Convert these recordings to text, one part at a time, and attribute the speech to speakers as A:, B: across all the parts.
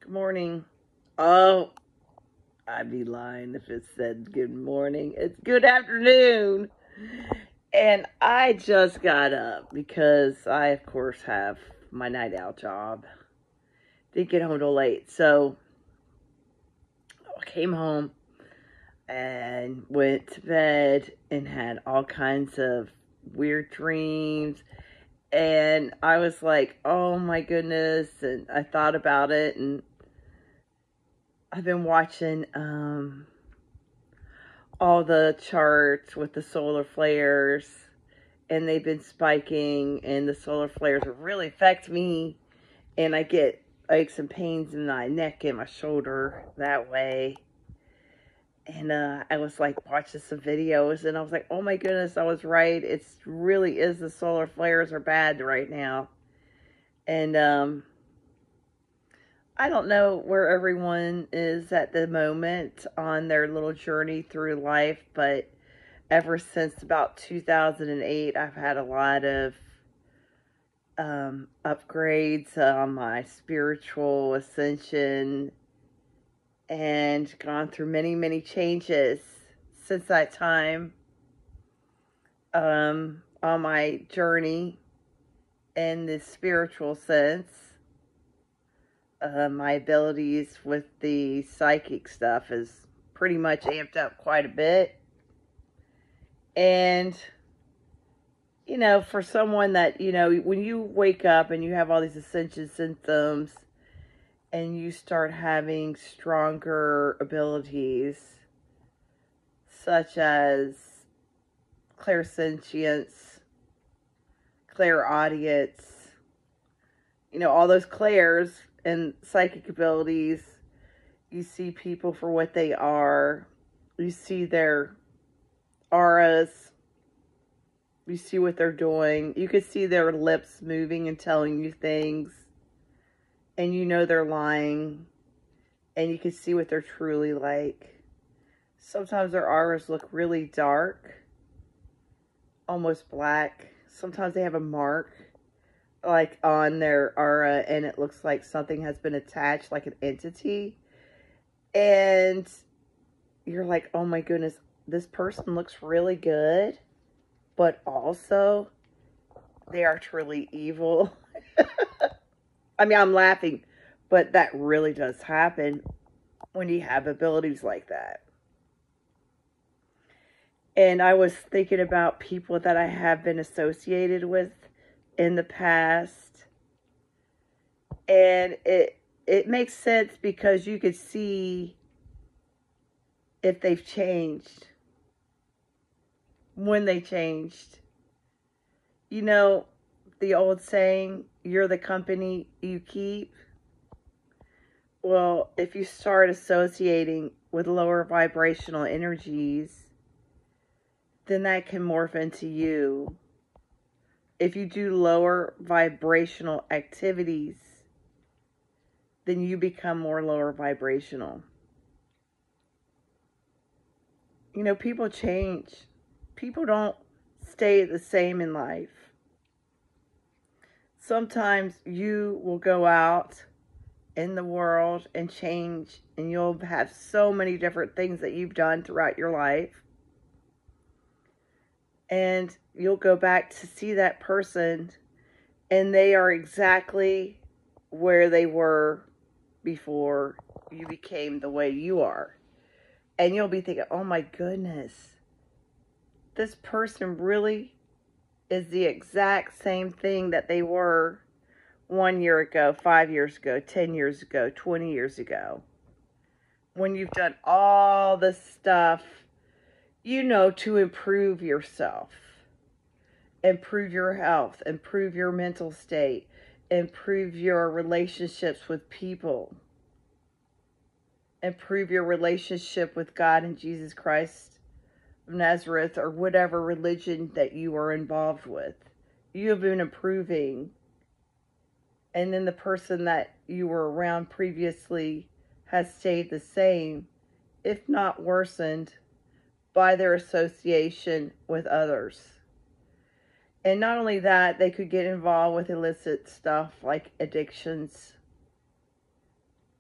A: Good morning. Oh, I'd be lying if it said good morning. It's good afternoon. And I just got up because I, of course, have my night out job. Didn't get home till late. So I came home and went to bed and had all kinds of weird dreams. And I was like, oh my goodness. And I thought about it, and I've been watching all the charts with the solar flares, and they've been spiking, and the solar flares really affect me, and I get aches and pains in my neck and my shoulder that way. And I was like watching some videos, and I was like, oh my goodness, I was right. It really is, the solar flares are bad right now. And I don't know where everyone is at the moment on their little journey through life, but ever since about 2008, I've had a lot of upgrades on my spiritual ascension and gone through many, many changes since that time on my journey in the spiritual sense. My abilities with the psychic stuff is pretty much amped up quite a bit. And, you know, for someone that, you know, when you wake up and you have all these ascension symptoms and you start having stronger abilities, such as clairsentience, clairaudience, you know, all those clairs and psychic abilities, you see people for what they are. You see their auras. You see what they're doing. You can see their lips moving and telling you things. And you know they're lying. And you can see what they're truly like. Sometimes their auras look really dark. Almost black. Sometimes they have a mark like on their aura, and it looks like something has been attached, like an entity. And you're like, oh my goodness, this person looks really good, but also they are truly evil. I mean, I'm laughing, but that really does happen when you have abilities like that. And I was thinking about people that I have been associated with in the past, and it makes sense because you could see if they've changed, when they changed. You know, the old saying, you're the company you keep. Well, if you start associating with lower vibrational energies, then that can morph into you. If you do lower vibrational activities, then you become more lower vibrational. You know, people change. People don't stay the same in life. Sometimes you will go out in the world and change, and you'll have so many different things that you've done throughout your life. And you'll go back to see that person, and they are exactly where they were before you became the way you are. And you'll be thinking, oh my goodness, this person really is the exact same thing that they were 1 year ago, 5 years ago, 10 years ago, 20 years ago. When you've done all this stuff, you know, to improve yourself, improve your health, improve your mental state, improve your relationships with people, improve your relationship with God and Jesus Christ of Nazareth, or whatever religion that you are involved with. You have been improving. And then the person that you were around previously has stayed the same, if not worsened, by their association with others. And not only that, they could get involved with illicit stuff like addictions,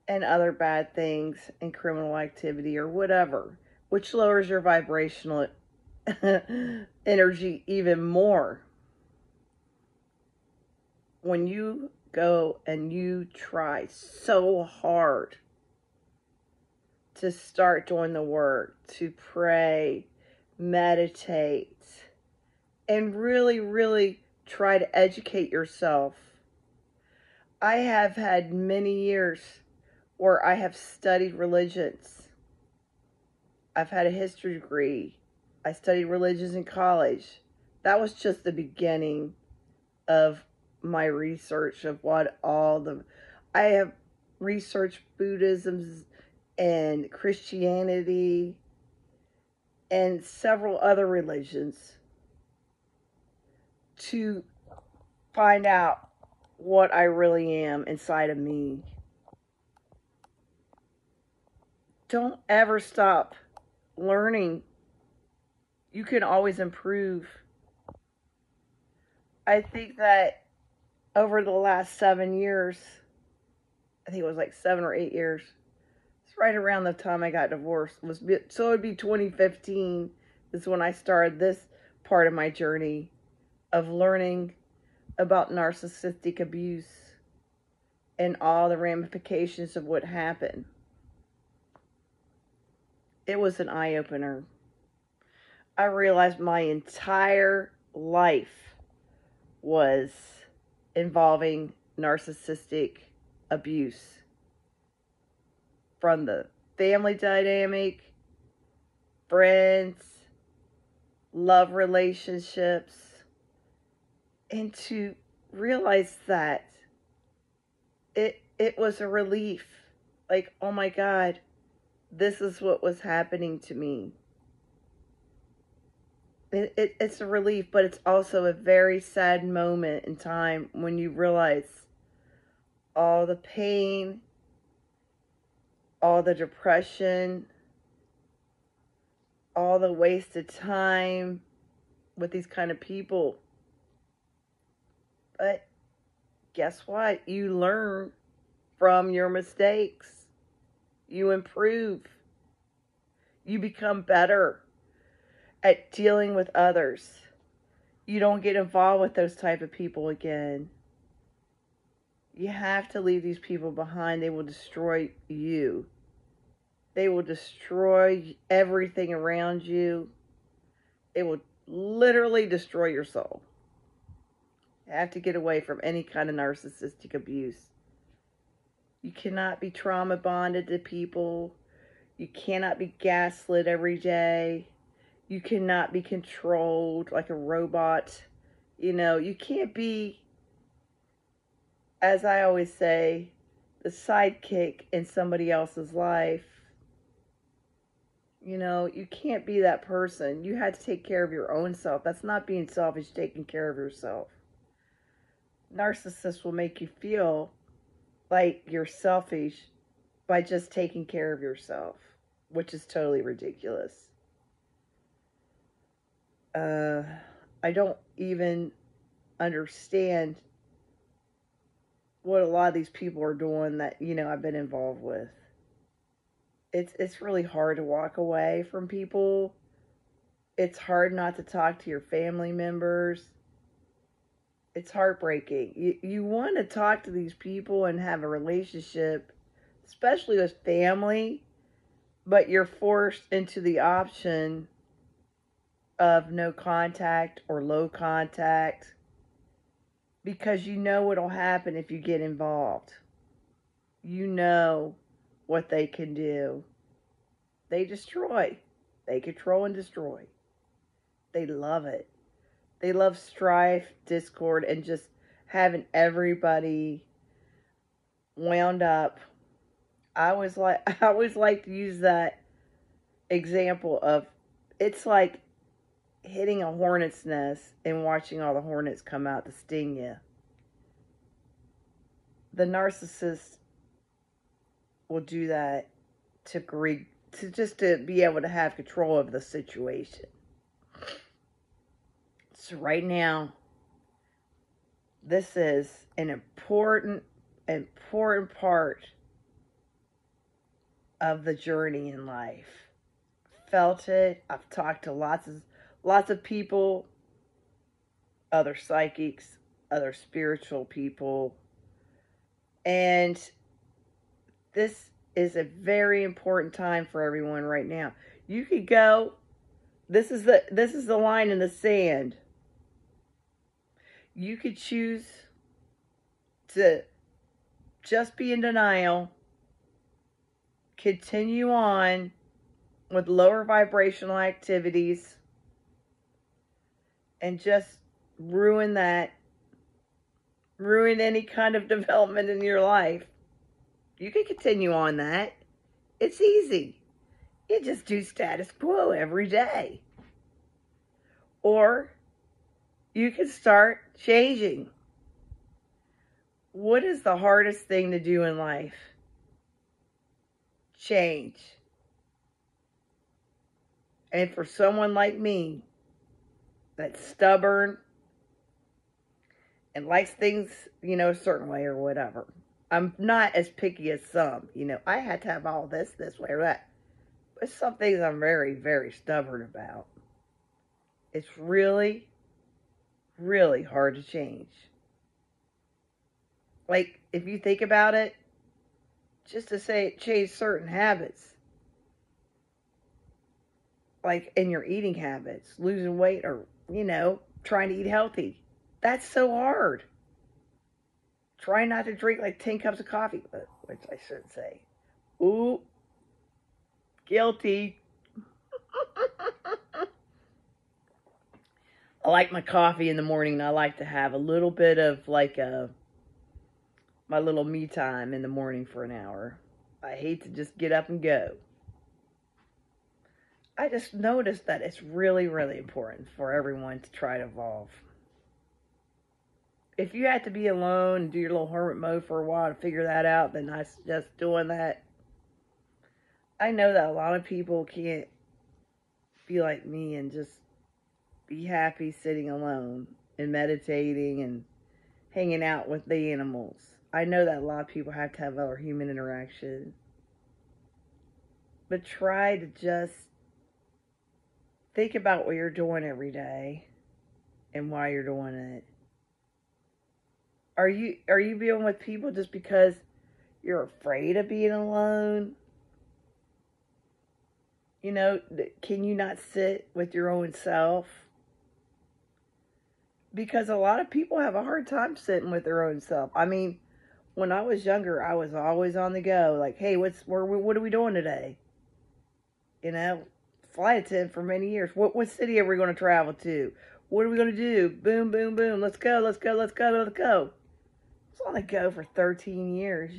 A: and other bad things and criminal activity or whatever, which lowers your vibrational energy even more. When you go and you try so hard to start doing the work, to pray, meditate, and really, really try to educate yourself. I have had many years where I have studied religions. I've had a history degree. I studied religions in college. That was just the beginning of my research of what all the... I have researched Buddhism and Christianity and several other religions to find out what I really am inside of me. Don't ever stop learning. You can always improve. I think that over the last 7 years, I think it was like 7 or 8 years, it's right around the time I got divorced. So it would be 2015 is when I started this part of my journey of learning about narcissistic abuse and all the ramifications of what happened. It was an eye-opener. I realized my entire life was involving narcissistic abuse. From the family dynamic, friends, love relationships, and to realize that it was a relief. Like, oh my God, this is what was happening to me. It's a relief, but it's also a very sad moment in time when you realize all the pain, all the depression, all the wasted time with these kind of people. But guess what? You learn from your mistakes. You improve. You become better at dealing with others. You don't get involved with those type of people again. You have to leave these people behind. They will destroy you. They will destroy everything around you. It will literally destroy your soul. You have to get away from any kind of narcissistic abuse. You cannot be trauma bonded to people. You cannot be gaslit every day. You cannot be controlled like a robot. You can't be, as I always say, the sidekick in somebody else's life. You can't be that person. You have to take care of your own self. That's not being selfish, taking care of yourself. Narcissists will make you feel like you're selfish by just taking care of yourself, which is totally ridiculous. I don't even understand what a lot of these people are doing that, I've been involved with. It's really hard to walk away from people. It's hard not to talk to your family members. It's heartbreaking. You want to talk to these people and have a relationship, especially with family, but you're forced into the option of no contact or low contact because you know what'll happen if you get involved. You know what they can do. They destroy. They control and destroy. They love it. They love strife, discord, and just having everybody wound up. I always like to use that example of, it's like hitting a hornet's nest and watching all the hornets come out to sting you. The narcissist will do that to be able to have control of the situation. So right now, this is an important part of the journey in life. Felt it. I've talked to lots of people, other psychics, other spiritual people, and this is a very important time for everyone right now. You could go, this is the line in the sand. You could choose to just be in denial, continue on with lower vibrational activities, and just ruin any kind of development in your life. You can continue on that. It's easy. You just do status quo every day. Or you can start changing. What is the hardest thing to do in life? Change. And for someone like me that's stubborn and likes things, a certain way or whatever, I'm not as picky as some. I had to have all this way or that. But some things I'm very, very stubborn about. It's really, really hard to change. Like, if you think about it, just to say change certain habits. Like in your eating habits, losing weight or, trying to eat healthy. That's so hard. Try not to drink like 10 cups of coffee, which I shouldn't say. Ooh, guilty. I like my coffee in the morning, and I like to have a little bit of my little me time in the morning for an hour. I hate to just get up and go. I just noticed that it's really, really important for everyone to try to evolve. If you have to be alone and do your little hermit mode for a while to figure that out, then I suggest doing that. I know that a lot of people can't be like me and just be happy sitting alone and meditating and hanging out with the animals. I know that a lot of people have to have other human interaction. But try to just think about what you're doing every day and why you're doing it. Are you being with people just because you're afraid of being alone? Can you not sit with your own self? Because a lot of people have a hard time sitting with their own self. I mean, when I was younger, I was always on the go. Like, hey, what are we doing today? Flight attendant for many years. What city are we going to travel to? What are we going to do? Boom, boom, boom. Let's go, let's go, let's go, let's go. I was on the go for 13 years,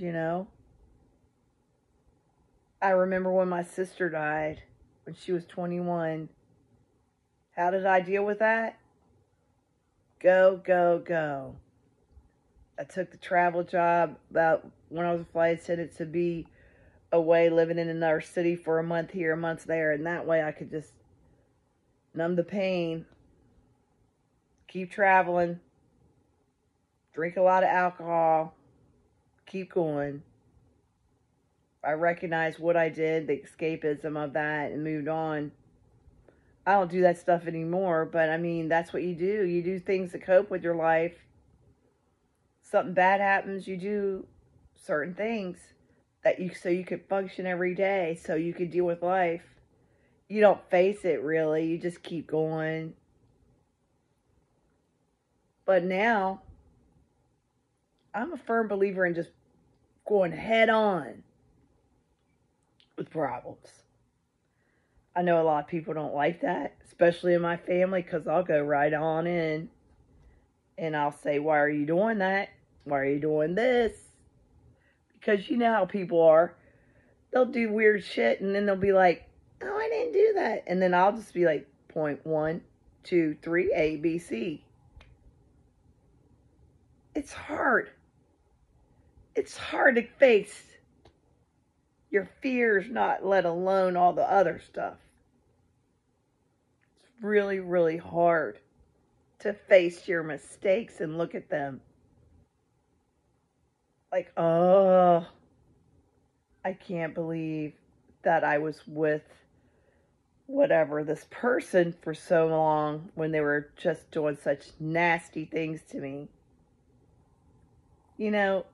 A: I remember when my sister died when she was 21. How did I deal with that? Go, go, go. I took the travel job about when I was a flight attendant to be away living in another city for a month here, a month there, and that way I could just numb the pain, keep traveling, drink a lot of alcohol, keep going. I recognized what I did, the escapism of that, and moved on. I don't do that stuff anymore, but I mean, that's what you do. You do things to cope with your life. Something bad happens, you do certain things so you could function every day, so you could deal with life. You don't face it, really. You just keep going. But now, I'm a firm believer in just going head on with problems. I know a lot of people don't like that, especially in my family, because I'll go right on in and I'll say, why are you doing that? Why are you doing this? Because you know how people are. They'll do weird shit and then they'll be like, oh, I didn't do that. And then I'll just be like, point 1, 2, 3, A, B, C. It's hard. It's hard to face your fears, not let alone all the other stuff. It's really, really hard to face your mistakes and look at them. Like, oh, I can't believe that I was with whatever, this person for so long when they were just doing such nasty things to me. You know,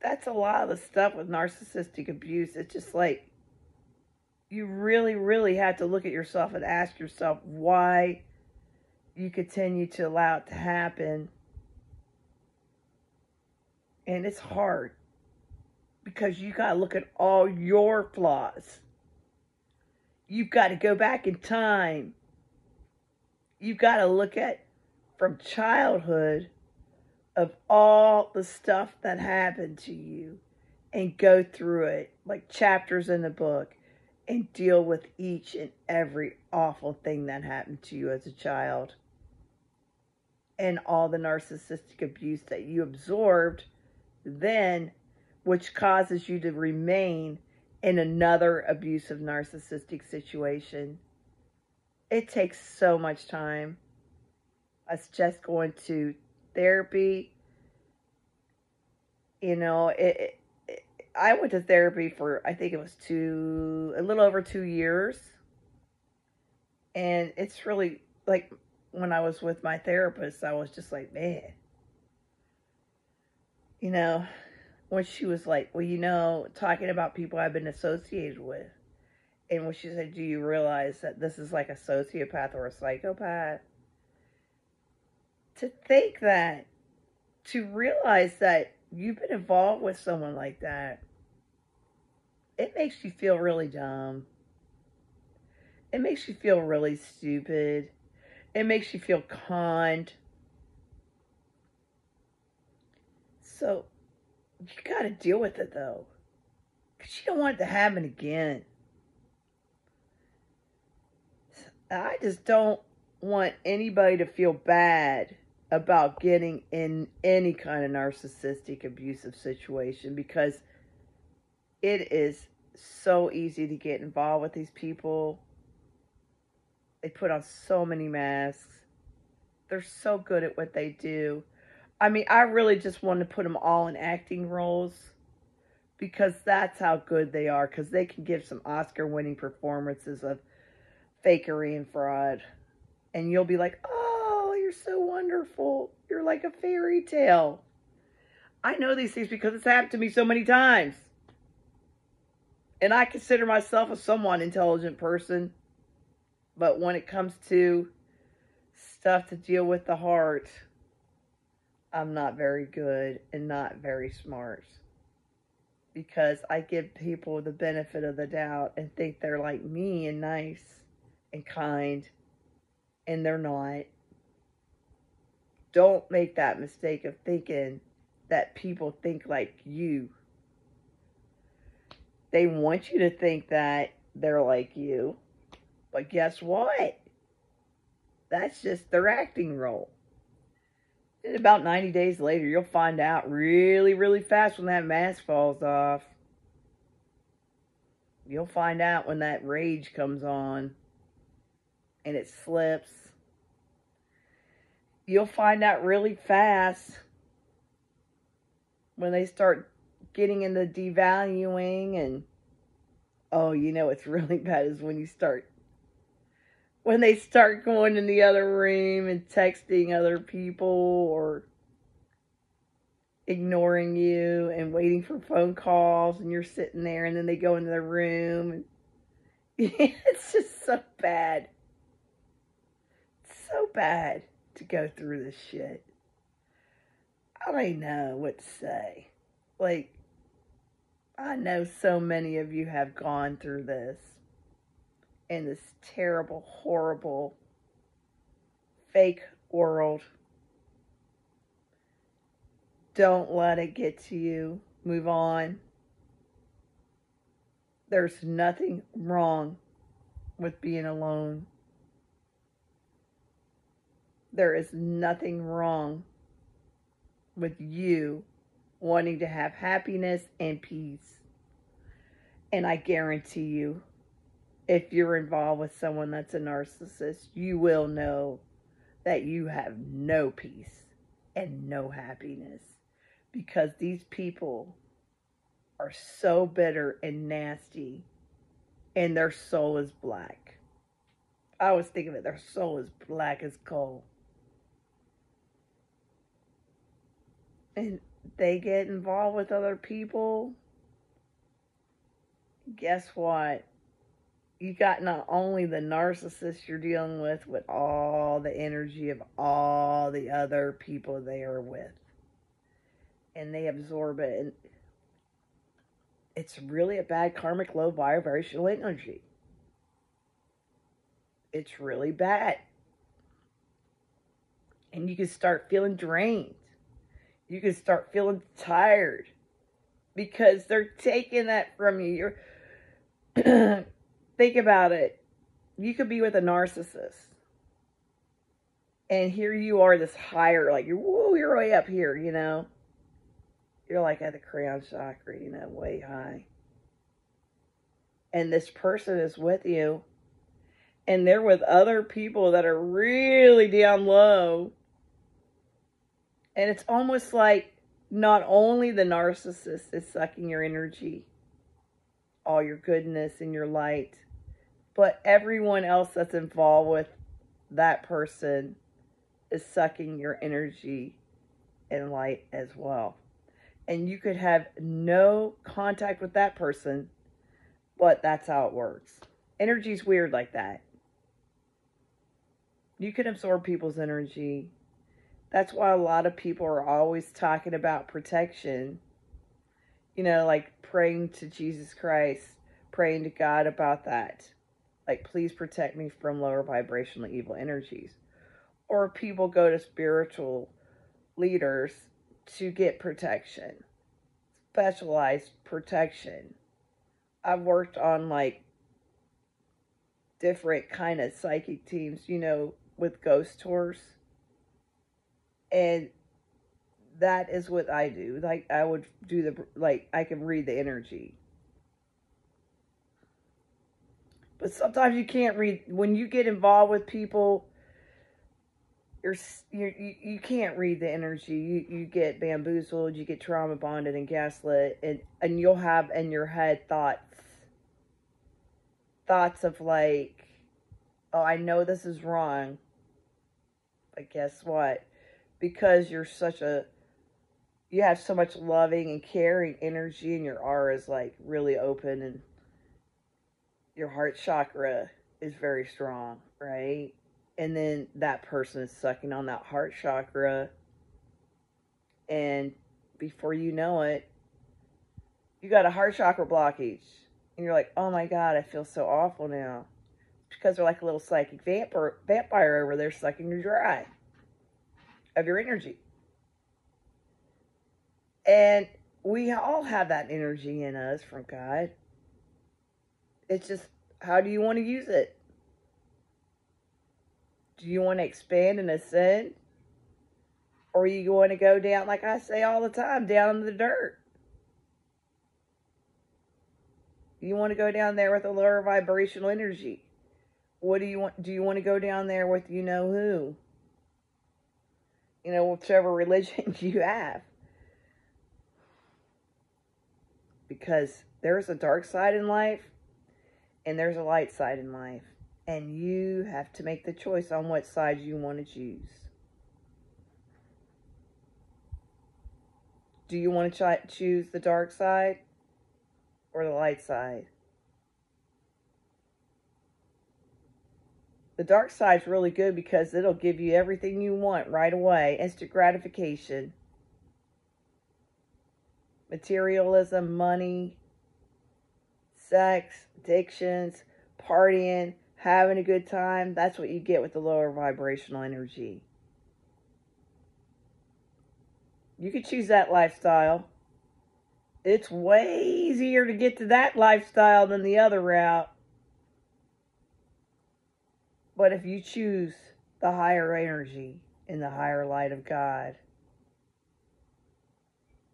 A: that's a lot of the stuff with narcissistic abuse. It's just like, you really, really have to look at yourself and ask yourself why you continue to allow it to happen. And it's hard because you got to look at all your flaws. You've got to go back in time. You've got to look at from childhood of all the stuff that happened to you and go through it like chapters in the book and deal with each and every awful thing that happened to you as a child and all the narcissistic abuse that you absorbed then, which causes you to remain in another abusive narcissistic situation. It takes so much time. I suggest going to therapy. You know, I went to therapy for, I think it was a little over 2 years. And it's really, like, when I was with my therapist, I was just like, man. You know, when she was like, well, you know, talking about people I've been associated with. And when she said, do you realize that this is like a sociopath or a psychopath? To think that, to realize that you've been involved with someone like that, it makes you feel really dumb. It makes you feel really stupid. It makes you feel conned. So, you gotta deal with it though. Because you don't want it to happen again. I just don't want anybody to feel bad about getting in any kind of narcissistic abusive situation, because it is so easy to get involved with these people. They put on so many masks. They're so good at what they do. I mean, I really just want to put them all in acting roles because that's how good they are, because they can give some Oscar-winning performances of fakery and fraud. And you'll be like, oh, you're so wonderful. You're like a fairy tale. I know these things because it's happened to me so many times. And I consider myself a somewhat intelligent person. But when it comes to stuff to deal with the heart, I'm not very good and not very smart. Because I give people the benefit of the doubt and think they're like me and nice and kind. And they're not. Don't make that mistake of thinking that people think like you. They want you to think that they're like you. But guess what? That's just their acting role. And about 90 days later, you'll find out really, really fast when that mask falls off. You'll find out when that rage comes on and it slips. You'll find out really fast when they start getting into devaluing and, oh, you know what's really bad is when they start going in the other room and texting other people or ignoring you and waiting for phone calls and you're sitting there and then they go into their room and it's just so bad. It's so bad to go through this shit. I don't even know what to say. Like, I know so many of you have gone through this. In this terrible, horrible, fake world. Don't let it get to you. Move on. There's nothing wrong with being alone. There is nothing wrong with you wanting to have happiness and peace. And I guarantee you, if you're involved with someone that's a narcissist, you will know that you have no peace and no happiness. Because these people are so bitter and nasty, and their soul is black. I always think of it, their soul is black as coal. And they get involved with other people. Guess what? You got not only the narcissist you're dealing with all the energy of all the other people they are with. And they absorb it. And it's really a bad karmic low vibrational energy. It's really bad. And you can start feeling drained. You can start feeling tired. Because they're taking that from you. Think about it. You could be with a narcissist. And here you are, this higher, like, you're way up here, you know. You're like at the crown chakra, you know, way high. And this person is with you. And they're with other people that are really down low. And it's almost like not only the narcissist is sucking your energy, all your goodness and your light, but everyone else that's involved with that person is sucking your energy and light as well. And you could have no contact with that person, but that's how it works. Energy's weird like that. You can absorb people's energy. That's why a lot of people are always talking about protection. You know, like praying to Jesus Christ, praying to God about that. Like, please protect me from lower vibrational evil energies. Or people go to spiritual leaders to get protection. Specialized protection. I've worked on like different kind of psychic teams, you know, with ghost tours. And that is what I do. Like, I would do I can read the energy. But sometimes you can't read. When you get involved with people, you can't read the energy. You get bamboozled, you get trauma bonded and gaslit, and you'll have in your head thoughts of like, oh, I know this is wrong, but guess what? Because you have so much loving and caring energy, and your aura is like really open, and your heart chakra is very strong, right? And then that person is sucking on that heart chakra, and before you know it, you got a heart chakra blockage, and you're like, oh my God, I feel so awful now. It's because they're like a little psychic vampire over there sucking you dry of your energy. And we all have that energy in us from God. It's just, how do you want to use it? Do you want to expand and ascend? Or you want to go down, like I say all the time, down in the dirt? You want to go down there with a lower vibrational energy. What do you want? Do you want to go down there with you know who? You know, whichever religion you have. Because there's a dark side in life, and there's a light side in life. And you have to make the choice on what side you want to choose. Do you want to choose the dark side or the light side? The dark side's really good because it'll give you everything you want right away. Instant gratification. Materialism, money, sex, addictions, partying, having a good time. That's what you get with the lower vibrational energy. You could choose that lifestyle. It's way easier to get to that lifestyle than the other route. But if you choose the higher energy in the higher light of God,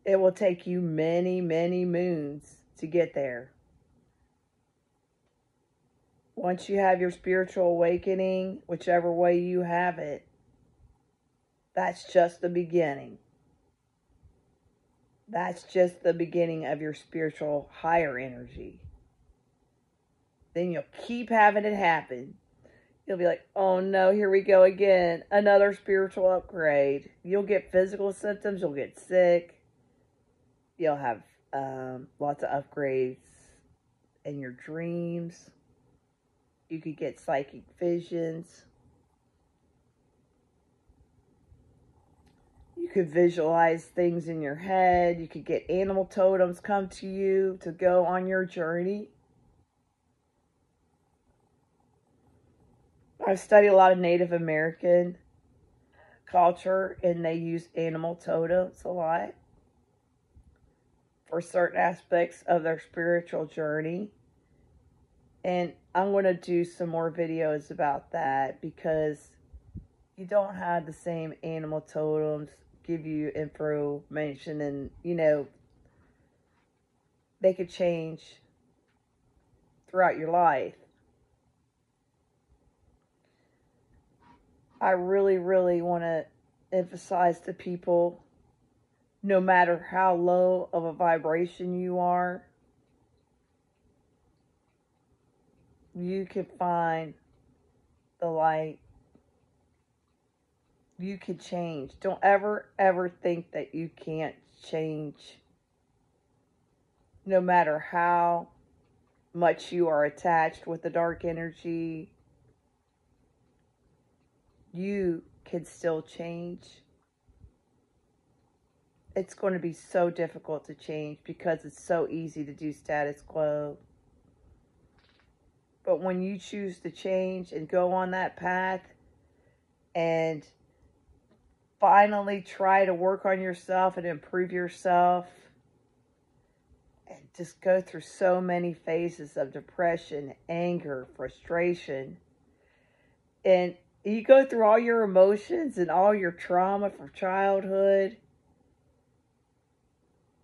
A: it will take you many, many moons to get there. Once you have your spiritual awakening, whichever way you have it, that's just the beginning. That's just the beginning of your spiritual higher energy. Then you'll keep having it happen. You'll be like, oh no, here we go again. Another spiritual upgrade. You'll get physical symptoms. You'll get sick. You'll have lots of upgrades in your dreams. You could get psychic visions. You could visualize things in your head. You could get animal totems come to you to go on your journey. I've studied a lot of Native American culture, and they use animal totems a lot for certain aspects of their spiritual journey. And I'm going to do some more videos about that, because you don't have the same animal totems give you information, and they could change throughout your life. I really, really want to emphasize to people, no matter how low of a vibration you are, you can find the light. You can change. Don't ever, ever think that you can't change. No matter how much you are attached with the dark energy, you can still change. It's going to be so difficult to change because it's so easy to do status quo. But when you choose to change and go on that path and finally try to work on yourself and improve yourself, and just go through so many phases of depression, anger, frustration, and you go through all your emotions and all your trauma from childhood,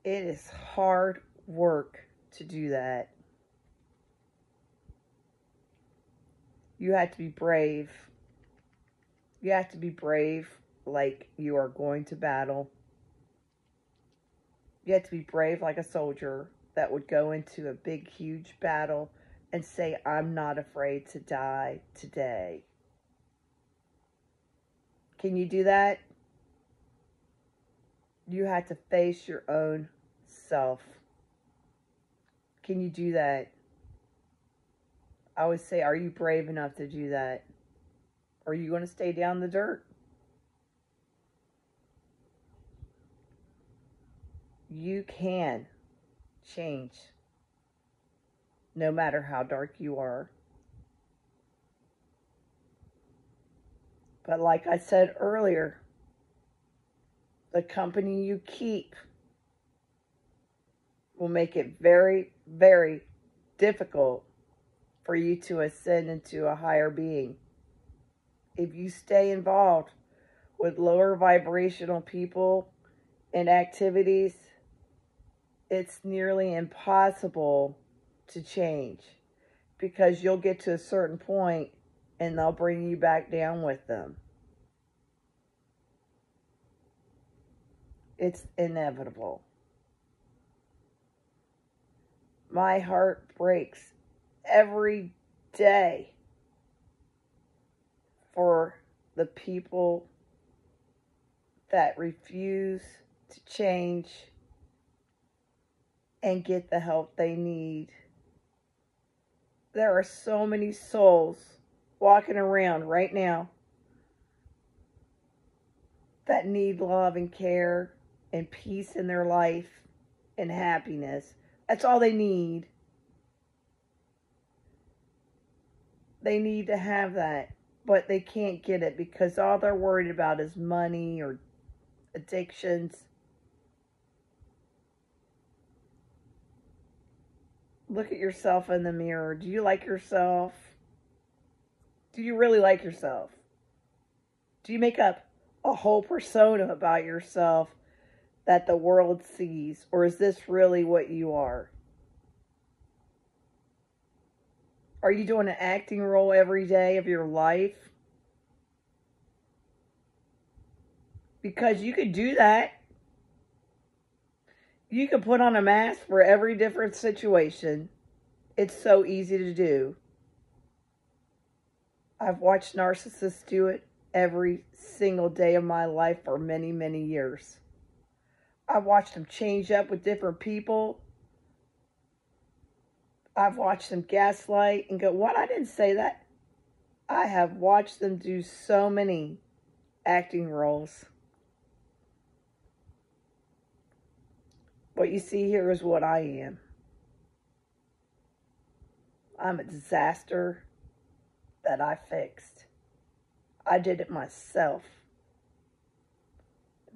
A: it is hard work to do that. You have to be brave. You have to be brave like you are going to battle. You have to be brave like a soldier that would go into a big, huge battle and say, I'm not afraid to die today. Can you do that? You have to face your own self. Can you do that? I always say, are you brave enough to do that? Or are you going to stay down in the dirt? You can change, no matter how dark you are. But like I said earlier, the company you keep will make it very, very difficult for you to ascend into a higher being. If you stay involved with lower vibrational people and activities, it's nearly impossible to change, because you'll get to a certain point and they'll bring you back down with them. It's inevitable. My heart breaks every day for the people that refuse to change and get the help they need. There are so many souls walking around right now that need love and care and peace in their life and happiness. That's all they need. They need to have that, but they can't get it because all they're worried about is money or addictions. Look at yourself in the mirror. Do you like yourself? Do you really like yourself? Do you make up a whole persona about yourself that the world sees? Or is this really what you are? Are you doing an acting role every day of your life? Because you could do that. You can put on a mask for every different situation. It's so easy to do. I've watched narcissists do it every single day of my life for many, many years. I've watched them change up with different people. I've watched them gaslight and go, what? I didn't say that. I have watched them do so many acting roles. What you see here is what I am. I'm a disaster that I fixed. I did it myself.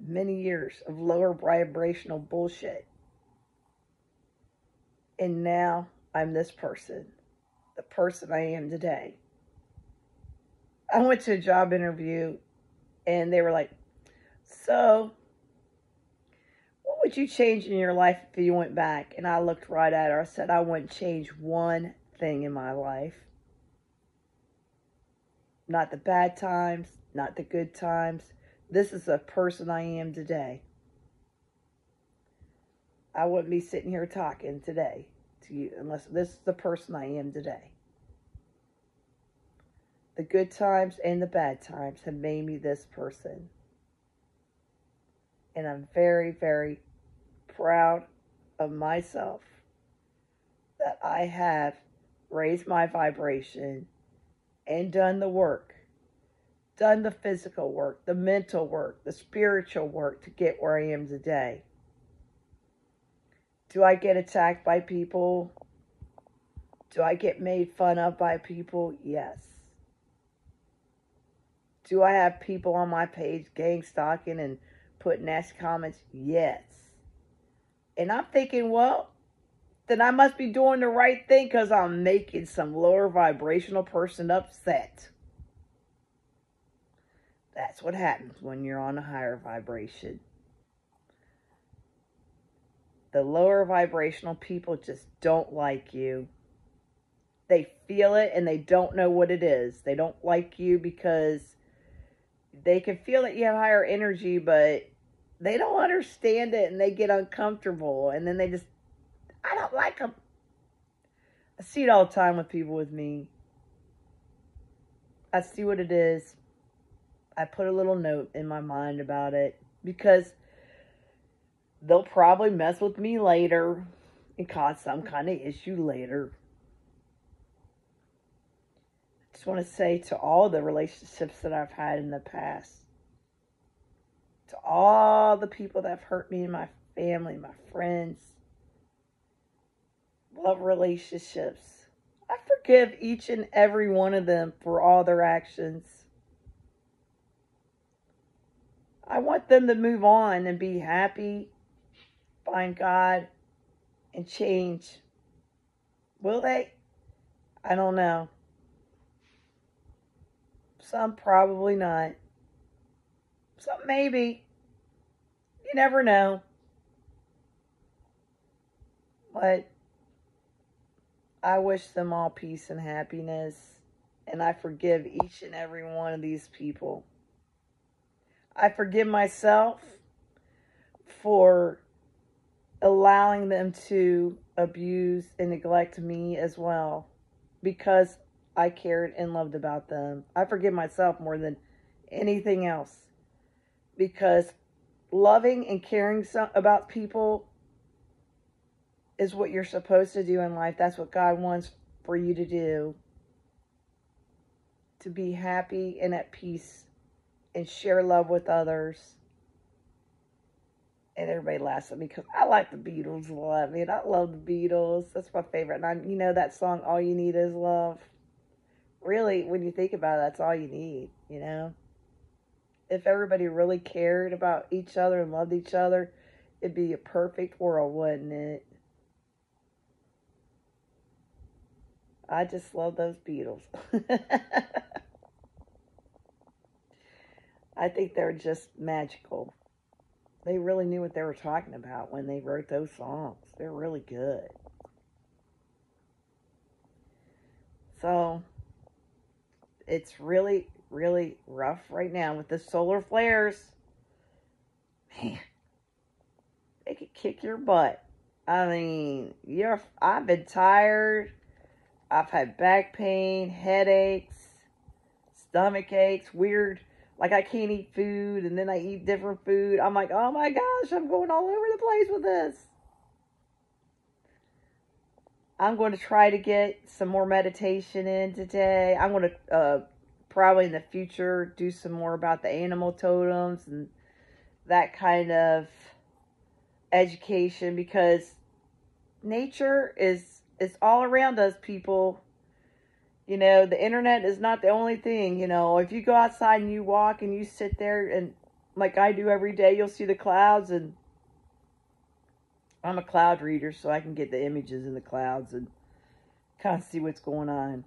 A: Many years of lower vibrational bullshit. And now I'm this person. The person I am today. I went to a job interview and they were like, so, what would you change in your life if you went back? And I looked right at her. I said, I wouldn't change one thing in my life. Not the bad times, not the good times. This is the person I am today. I wouldn't be sitting here talking today to you unless this is the person I am today. The good times and the bad times have made me this person. And I'm very, very proud of myself that I have raised my vibration and done the work. Done the physical work, the mental work, the spiritual work to get where I am today. Do I get attacked by people? Do I get made fun of by people? Yes. Do I have people on my page gang stalking and putting nasty comments? Yes. And I'm thinking, well, then I must be doing the right thing because I'm making some lower vibrational person upset. That's what happens when you're on a higher vibration. The lower vibrational people just don't like you. They feel it and they don't know what it is. They don't like you because they can feel that you have higher energy, but they don't understand it and they get uncomfortable. And then they just, I don't like them. I see it all the time with people with me. I see what it is. I put a little note in my mind about it because they'll probably mess with me later and cause some kind of issue later. I just want to say to all the relationships that I've had in the past, to all the people that have hurt me, my family, my friends, love relationships, I forgive each and every one of them for all their actions. I want them to move on and be happy, find God, and change. Will they? I don't know. Some probably not. Some maybe. You never know. But I wish them all peace and happiness. And I forgive each and every one of these people. I forgive myself for allowing them to abuse and neglect me as well because I cared and loved about them. I forgive myself more than anything else because loving and caring about people is what you're supposed to do in life. That's what God wants for you to do. To be happy and at peace and share love with others. And everybody laughs at me because I like the Beatles a lot. I mean, I love the Beatles. That's my favorite. And you know that song, All You Need Is Love? Really, when you think about it, that's all you need, you know? If everybody really cared about each other and loved each other, it'd be a perfect world, wouldn't it? I just love those Beatles. I think they're just magical. They really knew what they were talking about when they wrote those songs. They're really good. So, it's really, really rough right now with the solar flares. Man, it could kick your butt. I mean, I've been tired. I've had back pain, headaches, stomach aches, weird. Like I can't eat food, and then I eat different food. I'm like, oh my gosh, I'm going all over the place with this. I'm going to try to get some more meditation in today. I'm going to probably in the future do some more about the animal totems and that kind of education, because nature is all around us, people. You know, the internet is not the only thing. You know, if you go outside and you walk and you sit there and like I do every day, you'll see the clouds, and I'm a cloud reader, so I can get the images in the clouds and kind of see what's going on.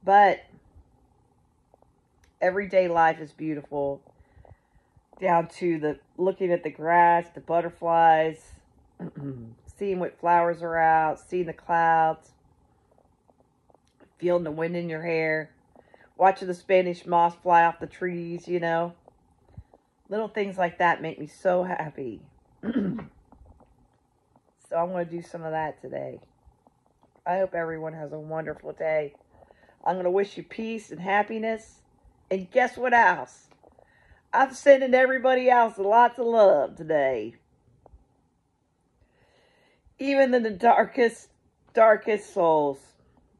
A: But everyday life is beautiful, down to the looking at the grass, the butterflies, seeing what flowers are out, seeing the clouds, feeling the wind in your hair, watching the Spanish moss fly off the trees, you know. Little things like that make me so happy. So I'm going to do some of that today. I hope everyone has a wonderful day. I'm going to wish you peace and happiness. And guess what else? I'm sending everybody else lots of love today. Even in the darkest souls.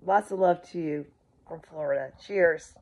A: Lots of love to you from Florida. Cheers.